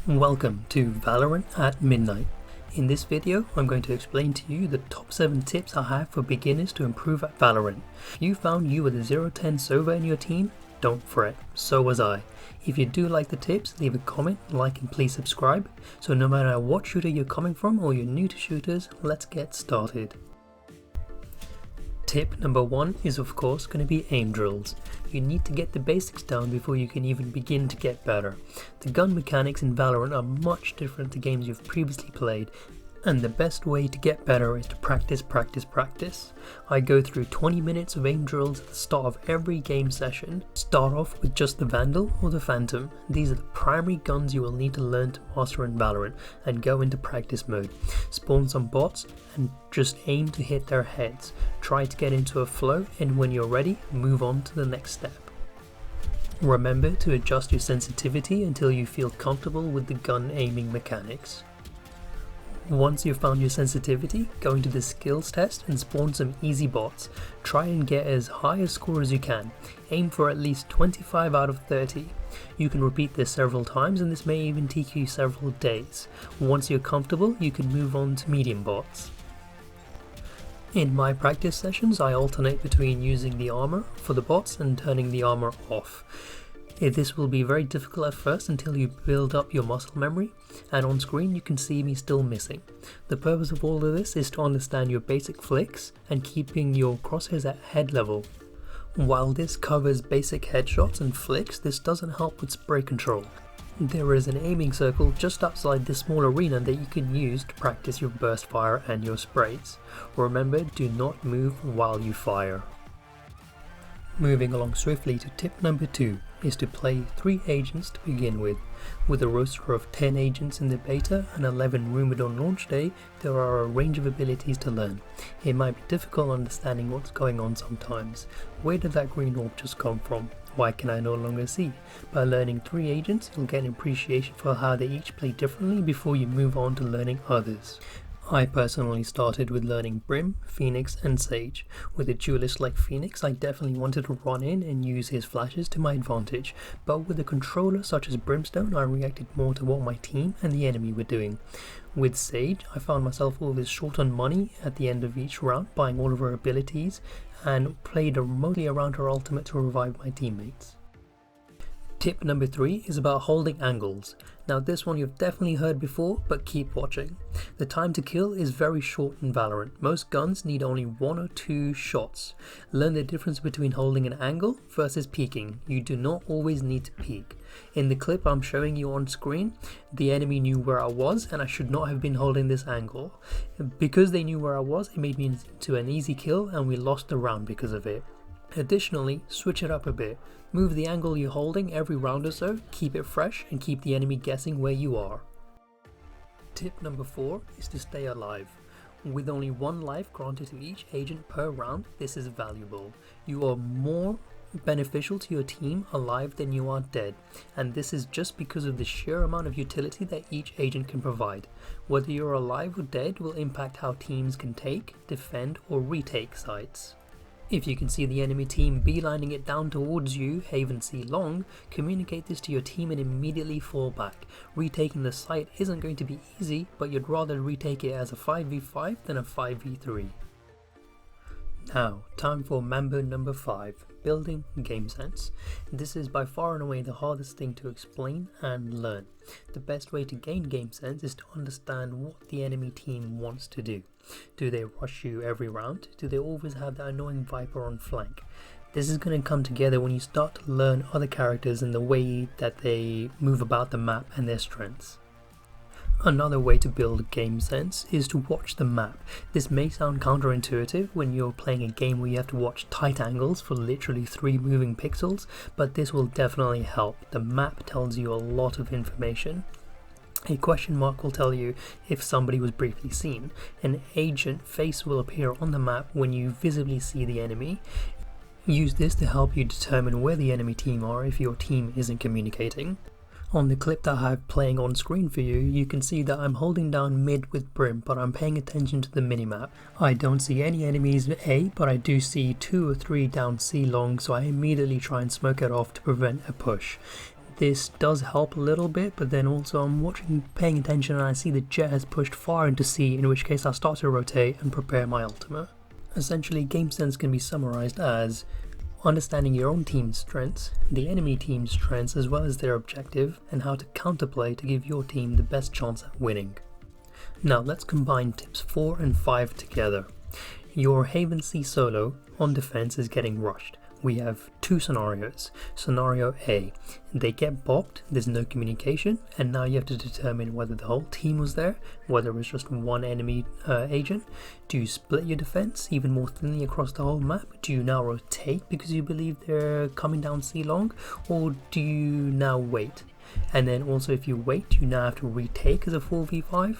Welcome to Valorant at Midnight. In this video, I'm going to explain to you the top 7 tips I have for beginners to improve at Valorant. If you found you were the 0-10 Sova in your team, don't fret, so was I. If you do like the tips, leave a comment, like and please subscribe. So no matter what shooter you're coming from or you're new to shooters, let's get started. Tip number 1 is of course going to be aim drills. You need to get the basics down before you can even begin to get better. The gun mechanics in Valorant are much different to games you've previously played, and the best way to get better is to practice. I go through 20 minutes of aim drills at the start of every game session. Start off with just the Vandal or the Phantom. These are the primary guns you will need to learn to master in Valorant, and go into practice mode. Spawn some bots and just aim to hit their heads. Try to get into a flow, and when you're ready, move on to the next step. Remember to adjust your sensitivity until you feel comfortable with the gun aiming mechanics. Once you've found your sensitivity, go into the skills test and spawn some easy bots. Try and get as high a score as you can. Aim for at least 25 out of 30. You can repeat this several times, and this may even take you several days. Once you're comfortable, you can move on to medium bots. In my practice sessions, I alternate between using the armor for the bots and turning the armor off. This will be very difficult at first until you build up your muscle memory, and on screen you can see me still missing. The purpose of all of this is to understand your basic flicks and keeping your crosshairs at head level. While this covers basic headshots and flicks, this doesn't help with spray control. There is an aiming circle just outside this small arena that you can use to practice your burst fire and your sprays. Remember, do not move while you fire. Moving along swiftly to tip number 2 is to play 3 agents to begin with. With a roster of 10 agents in the beta and 11 rumoured on launch day, there are a range of abilities to learn. It might be difficult understanding what's going on sometimes. Where did that green orb just come from? Why can I no longer see? By learning 3 agents, you'll get an appreciation for how they each play differently before you move on to learning others. I personally started with learning Brim, Phoenix and Sage. With a duelist like Phoenix, I definitely wanted to run in and use his flashes to my advantage, but with a controller such as Brimstone, I reacted more to what my team and the enemy were doing. With Sage, I found myself always short on money at the end of each round, buying all of her abilities, and played remotely around her ultimate to revive my teammates. Tip number 3 is about holding angles. Now this one you've definitely heard before, but keep watching. The time to kill is very short in Valorant. Most guns need only 1 or 2 shots. Learn the difference between holding an angle versus peeking. You do not always need to peek. In the clip I'm showing you on screen, the enemy knew where I was and I should not have been holding this angle. Because they knew where I was, it made me into an easy kill and we lost the round because of it. Additionally, switch it up a bit. Move the angle you're holding every round or so, keep it fresh and keep the enemy guessing where you are. Tip number 4 is to stay alive. With only 1 life granted to each agent per round, this is valuable. You are more beneficial to your team alive than you are dead, and this is just because of the sheer amount of utility that each agent can provide. Whether you're alive or dead will impact how teams can take, defend or retake sites. If you can see the enemy team beelining it down towards you, Haven C long, communicate this to your team and immediately fall back. Retaking the site isn't going to be easy, but you'd rather retake it as a 5v5 than a 5v3. Now, time for Mambo number 5, building game sense. This is by far and away the hardest thing to explain and learn. The best way to gain game sense is to understand what the enemy team wants to do. Do they rush you every round? Do they always have that annoying Viper on flank? This is going to come together when you start to learn other characters and the way that they move about the map and their strengths. Another way to build game sense is to watch the map. This may sound counterintuitive when you're playing a game where you have to watch tight angles for literally 3 moving pixels, but this will definitely help. The map tells you a lot of information. A question mark will tell you if somebody was briefly seen. An agent face will appear on the map when you visibly see the enemy. Use this to help you determine where the enemy team are if your team isn't communicating. On the clip that I have playing on screen for you, you can see that I'm holding down mid with Brim, but I'm paying attention to the minimap. I don't see any enemies A, but I do see 2 or 3 down C long, so I immediately try and smoke it off to prevent a push. This does help a little bit, but then also I'm paying attention, and I see the jet has pushed far into C, in which case I'll start to rotate and prepare my ultimate. Essentially, game sense can be summarized as understanding your own team's strengths, the enemy team's strengths as well as their objective, and how to counterplay to give your team the best chance at winning. Now let's combine tips 4 and 5 together. Your Haven C solo on defense is getting rushed. We have two scenarios. Scenario A, they get bopped, there's no communication, and now you have to determine whether the whole team was there, whether it was just one enemy agent. Do you split your defense even more thinly across the whole map? Do you now rotate because you believe they're coming down C long, or do you now wait? And then also, if you wait, you now have to retake as a 4v5.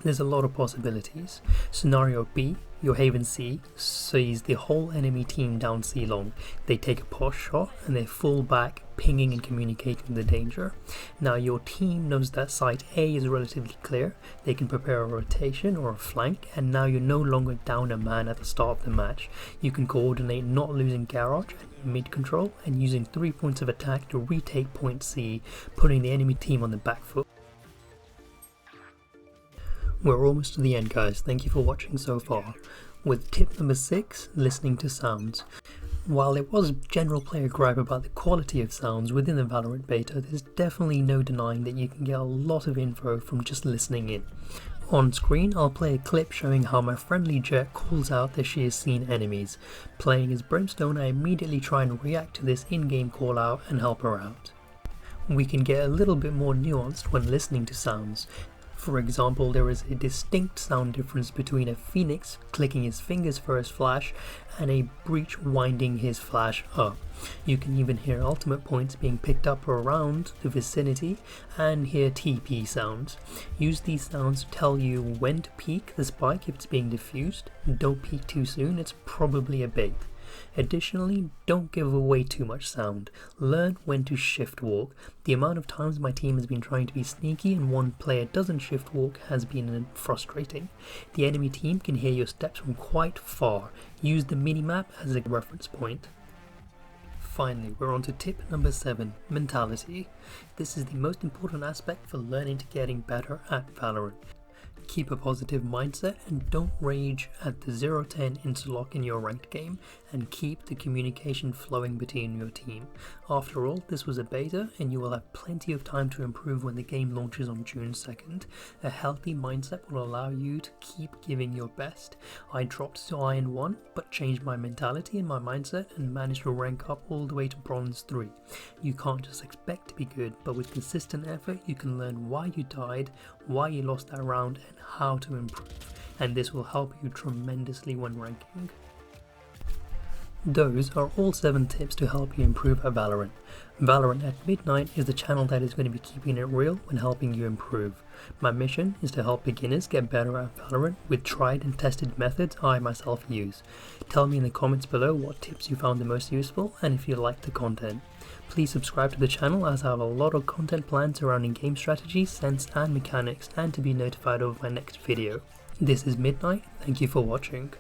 There's a lot of possibilities. Scenario B, your Haven C sees the whole enemy team down C long. They take a posh shot and they fall back, pinging and communicating the danger. Now your team knows that site A is relatively clear. They can prepare a rotation or a flank, and now you're no longer down a man at the start of the match. You can coordinate not losing garage and mid control, and using 3 points of attack to retake point C, putting the enemy team on the back foot. We're almost to the end, guys. Thank you for watching so far. With tip number 6, listening to sounds. While it was general player gripe about the quality of sounds within the Valorant beta, there's definitely no denying that you can get a lot of info from just listening in. On screen, I'll play a clip showing how my friendly Jet calls out that she has seen enemies. Playing as Brimstone, I immediately try and react to this in-game call out and help her out. We can get a little bit more nuanced when listening to sounds. For example, there is a distinct sound difference between a Phoenix clicking his fingers for his flash and a Breach winding his flash up. You can even hear ultimate points being picked up around the vicinity and hear TP sounds. Use these sounds to tell you when to peek the spike if it's being diffused. Don't peek too soon, it's probably a bait. Additionally, don't give away too much sound. Learn when to shift walk. The amount of times my team has been trying to be sneaky and one player doesn't shift walk has been frustrating. The enemy team can hear your steps from quite far. Use the minimap as a reference point. Finally, we're on to tip number 7, mentality. This is the most important aspect for learning to getting better at Valorant. Keep a positive mindset and don't rage at the 0-10 interlock in your ranked game, and keep the communication flowing between your team. After all, this was a beta and you will have plenty of time to improve when the game launches on June 2nd. A healthy mindset will allow you to keep giving your best. I dropped to Iron 1 but changed my mentality and my mindset and managed to rank up all the way to Bronze 3. You can't just expect to be good, but with consistent effort you can learn why you died, why you lost that round, and how to improve, and this will help you tremendously when ranking. Those are all 7 tips to help you improve at Valorant. Valorant at Midnight is the channel that is going to be keeping it real when helping you improve. My mission is to help beginners get better at Valorant with tried and tested methods I myself use. Tell me in the comments below what tips you found the most useful and if you liked the content. Please subscribe to the channel as I have a lot of content planned surrounding game strategy, sense and mechanics, and to be notified of my next video. This is Midnight, thank you for watching.